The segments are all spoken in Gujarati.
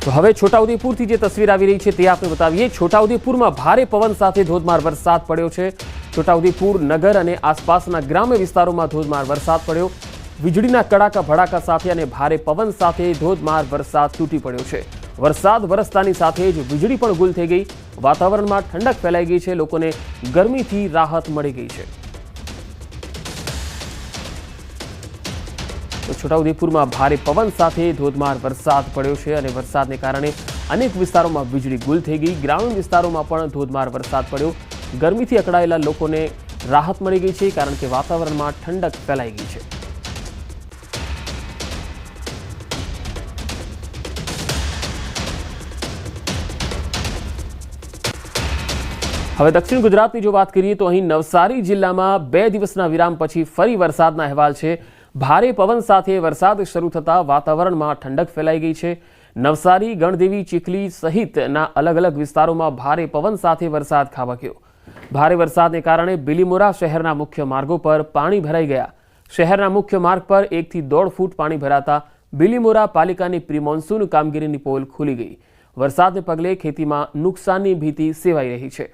તો હવે છોટાઉદેપુરથી જે તસવીર આવી રહી છે તે આપણે બતાવીએ। છોટાઉદેપુરમાં ભારે પવન સાથે ધોધમાર વરસાદ પડ્યો છે। છોટાઉદેપુર નગર અને આસપાસના ગ્રામ્ય વિસ્તારોમાં ધોધમાર વરસાદ પડ્યો। વીજળીના કડાકા ભડાકા સાથે અને ભારે પવન સાથે ધોધમાર વરસાદ તૂટી પડ્યો છે। વરસાદ વરસતાની સાથે જ વીજળી પણ ગુલ થઈ ગઈ। વાતાવરણમાં ઠંડક ફેલાઈ ગઈ છે। લોકોને ગરમીથી રાહત મળી ગઈ છે। તો છોટાઉદેપુરમાં ભારે પવન સાથે ધોધમાર વરસાદ પડ્યો છે અને વરસાદને કારણે અનેક વિસ્તારોમાં વીજળી ગુલ થઈ ગઈ। ગ્રામીણ વિસ્તારોમાં પણ ધોધમાર વરસાદ પડ્યો। ગરમીથી અકળાયેલા લોકોને રાહત મળી ગઈ છે કારણ કે વાતાવરણમાં ઠંડક ફેલાઈ ગઈ છે। હવે દક્ષિણ ગુજરાતની જો વાત કરીએ તો અહીં નવસારી જિલ્લામાં 2 દિવસના વિરામ પછી ફરી વરસાદના અહેવાલ છે। ભારે પવન સાથે વરસાદ શરૂ થતાં વાતાવરણમાં ઠંડક ફેલાઈ ગઈ છે। નવસારી, ગણદેવી, ચીખલી સહિતના અલગ અલગ વિસ્તારોમાં ભારે પવન સાથે વરસાદ ખાબક્યો। ભારે વરસાદને કારણે બિલીમોરા શહેરના મુખ્ય માર્ગો પર પાણી ભરાઈ ગયા। શહેરના મુખ્ય માર્ગ પર 1 થી 1.5 ફૂટ પાણી ભરાતા બિલીમોરા પાલિકાની પ્રી મોન્સૂન કામગીરીની પોલ ખુલી ગઈ। વરસાદને પગલે ખેતીમાં નુકસાનની ભીતિ સેવાઈ રહી છે।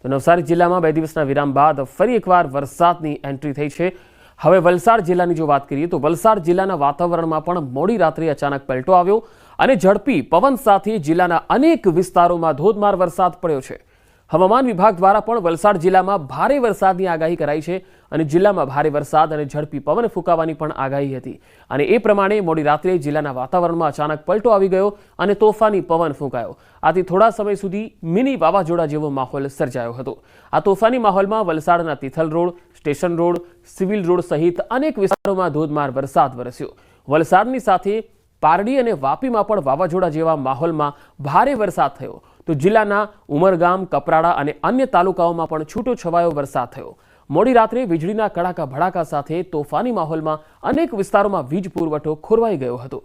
તો નવસારી જિલ્લામાં 2 દિવસના વિરામ બાદ ફરી એકવાર વરસાદની એન્ટ્રી થઈ છે। હવે વલસાડ જિલ્લાની જો વાત કરીએ તો વલસાડ જિલ્લાના વાતાવરણમાં પણ મોડી રાત્રે અચાનક પલટો આવ્યો અને ઝડપી પવન સાથે જિલ્લાના અનેક વિસ્તારોમાં ધોધમાર વરસાદ પડ્યો છે। હવામાન વિભાગ દ્વારા પણ વલસાડ જિલ્લામાં ભારે વરસાદની આગાહી કરાઈ છે અને જિલ્લામાં ભારે વરસાદ અને ઝડપી પવન ફૂંકાવાની પણ આગાહી હતી અને એ પ્રમાણે મોડી રાત્રે જિલ્લાના વાતાવરણમાં અચાનક પલટો આવી ગયો અને તોફાની પવન ફૂંકાયો। આથી થોડા સમય સુધી મિની વાવાઝોડા જેવો માહોલ સર્જાયો હતો। આ તોફાની માહોલમાં વલસાડના Tithal road, station road, civil road સહિત અનેક વિસ્તારોમાં ધોધમાર વરસાદ વરસ્યો। વલસાડની સાથે પારડી અને વાપીમાં પણ વાવાઝોડા જેવા માહોલમાં ભારે વરસાદ થયો। તો જિલ્લાના ઉમરગામ, કપરાડા અને અન્ય તાલુકાઓમાં પણ છૂટો છવાયો વરસાદ થયો। મોડી રાત્રે વીજળીના કડાકા ભડાકા સાથે તોફાની માહોલમાં અનેક વિસ્તારોમાં વીજ પુરવઠો ખોરવાઈ ગયો હતો।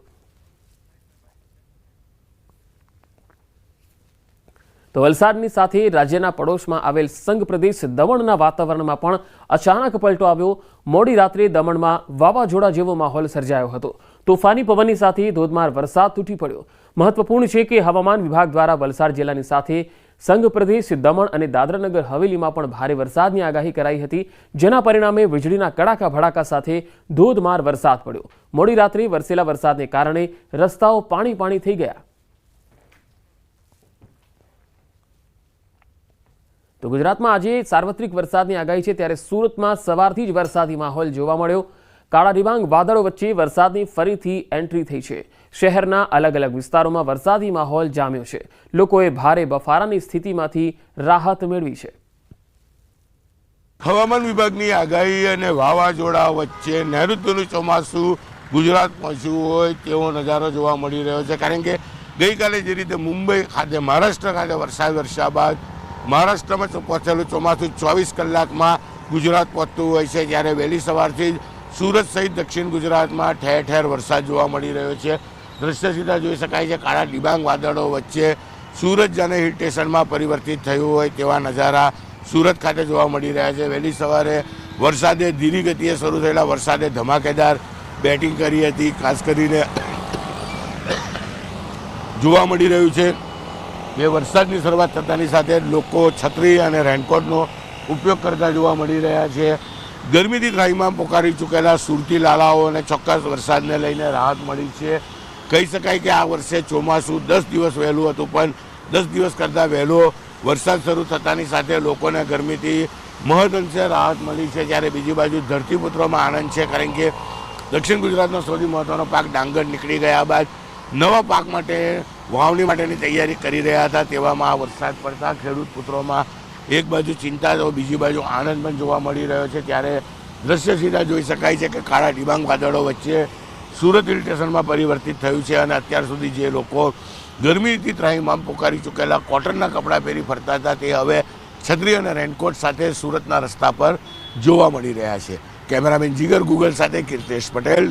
તો વલસાડની સાથે રાજ્યના પડોશમાં આવેલ સંઘ પ્રદેશ દમણના વાતાવરણમાં પણ અચાનક પલટો આવ્યો। મોડી રાત્રે દમણમાં વાવાઝોડા જેવો માહોલ સર્જાયો હતો। તોફાની પવનની સાથે ધોધમાર વરસાદ તૂટી પડ્યો। મહત્વપૂર્ણ છે કે હવામાન વિભાગ દ્વારા વલસાડ જિલ્લાની સાથે સંઘ પ્રદેશ દમણ અને દાદરાનગર હવેલીમાં પણ ભારે વરસાદની આગાહી કરાઈ હતી, જેના પરિણામે વીજળીના કડાકા ભડાકા સાથે ધોધમાર વરસાદ પડ્યો। મોડી રાત્રે વરસેલા વરસાદને કારણે રસ્તાઓ પાણી થઈ ગયા। તો ગુજરાતમાં આજે સાર્વત્રિક વરસાદની આગાહી છે, ત્યારે સુરતમાં સવારથી જ વરસાદી માહોલ જોવા મળ્યો। કાળા ડિબાંગ વાદળો વચ્ચે વરસાદની ફરીથી એન્ટ્રી થઈ છે। શહેરના અલગ અલગ વિસ્તારોમાં વરસાદી માહોલ જામ્યો છે। લોકોએ ભારે બફારાની સ્થિતિમાંથી રાહત મેળવી છે। હવામાન વિભાગની આગાહી અને વાવાઝોડા વચ્ચે નૈઋત્યનું ચોમાસું ગુજરાત પહોંચ્યું હોય તેવો નજારો જોવા મળી રહ્યો છે, કારણ કે ગઈકાલે જે રીતે મુંબઈ ખાતે, મહારાષ્ટ્ર ખાતે વરસાદ વરસ્યા બાદ મહારાષ્ટ્રમાં પહોંચેલું ચોમાસું 24 કલાકમાં ગુજરાત પહોંચતું હોય છે, ત્યારે વહેલી સવારથી જ સુરત સહિત દક્ષિણ ગુજરાતમાં ઠેર ઠેર વરસાદ જોવા મળી રહ્યો છે। દ્રશ્ય સીધા જોઈ શકાય છે। કાળા ડિબાંગ વાદળો વચ્ચે સુરત જાણે હિલ સ્ટેશનમાં પરિવર્તિત થયું હોય તેવા નજારા સુરત ખાતે જોવા મળી રહ્યા છે। વહેલી સવારે વરસાદે ધીરી ગતિએ શરૂ થયેલા વરસાદે ધમાકેદાર બેટિંગ કરી હતી। ખાસ કરીને જોવા મળી રહ્યું છે કે વરસાદની શરૂઆત થતાની સાથે લોકો છત્રી અને રેનકોટનો ઉપયોગ કરતા જોવા મળી રહ્યા છે। ગરમીથી ત્રાહીમામ પોકારી ચૂકેલા સુરતી લાલાઓને ચોક્કસ વરસાદને લઈને રાહત મળી છે। કહી શકાય કે આ વર્ષે ચોમાસું 10 દિવસ વહેલું હતું, પણ 10 દિવસ કરતાં વહેલો વરસાદ શરૂ થતાની સાથે લોકોને ગરમીથી મહદઅંશે રાહત મળી છે। જ્યારે બીજી બાજુ ધરતીપુત્રોમાં આનંદ છે, કારણ કે દક્ષિણ ગુજરાતનો સૌથી મહત્ત્વનો પાક ડાંગર નીકળી ગયા બાદ નવા પાક માટે વાવણી માટેની તૈયારી કરી રહ્યા હતા, તેવામાં આ વરસાદ પડતા ખેડૂત પુત્રોમાં એક બાજુ ચિંતા તો બીજી બાજુ આનંદ પણ જોવા મળી રહ્યો છે। ત્યારે દ્રશ્ય સીધા જોઈ શકાય છે કે કાળા ડિબાંગ વાદળો વચ્ચે સુરત હિલ સ્ટેશનમાં પરિવર્તિત થયું છે અને અત્યાર સુધી જે લોકો ગરમીથી ત્રાહીમામ પોકારી ચૂકેલા કોટનના કપડાં પહેરી ફરતા હતા તે હવે છત્રી અને રેનકોટ સાથે સુરતના રસ્તા પર જોવા મળી રહ્યા છે। કેમેરામેન જીગર ગુગલ સાથે કીર્તેશ પટેલ।